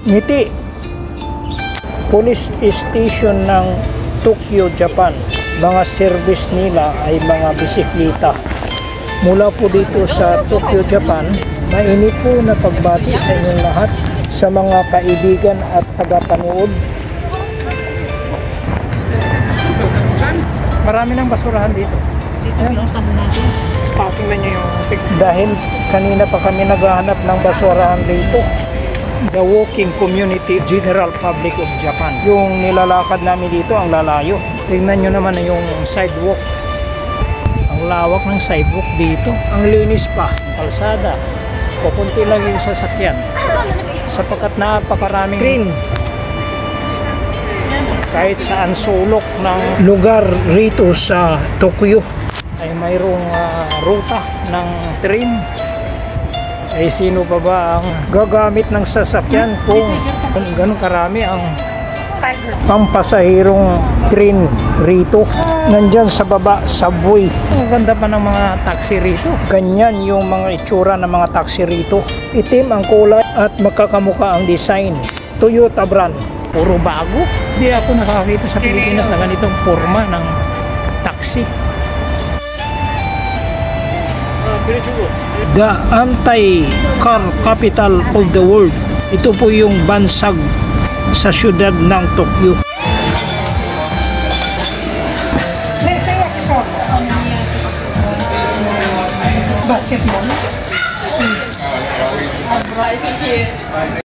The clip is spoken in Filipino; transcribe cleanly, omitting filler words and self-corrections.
Ngiti, police station ng Tokyo, Japan. Mga service nila ay mga bisikleta. Mula po dito sa Tokyo, Japan, mainit po na pagbati sa inyong lahat, sa mga kaibigan at tagapanood. Marami ng basurahan dito. Tingnan nyo yung dahil kanina pa kami naghahanap ng basurahan dito. The Walking Community General Public of Japan. Yung nilalakad namin dito ang lalayo. Tingnan nyo naman yung sidewalk. Ang lawak ng sidewalk dito. Ang linis pa. Kalsada. Kukunti lang yung sasakyan. Sapagkat napakaraming train. Kahit saan sulok ng lugar rito sa Tokyo ay mayroong ruta ng train. Ay sino pa ba ang gagamit ng sasakyan kung ganun karami ang pampasahirong train rito? Nandyan sa baba, subway. Ang ganda pa ng mga taxi rito. Ganyan yung mga itsura ng mga taxi rito. Itim ang kulay at magkakamuka ang design. Toyota brand. Puro bago. Hindi ako nakakita sa Pilipinas na ganitong forma ng taxi. The anti-car capital of the world. Ito po yung bansag sa syudad ng Tokyo. Basketball.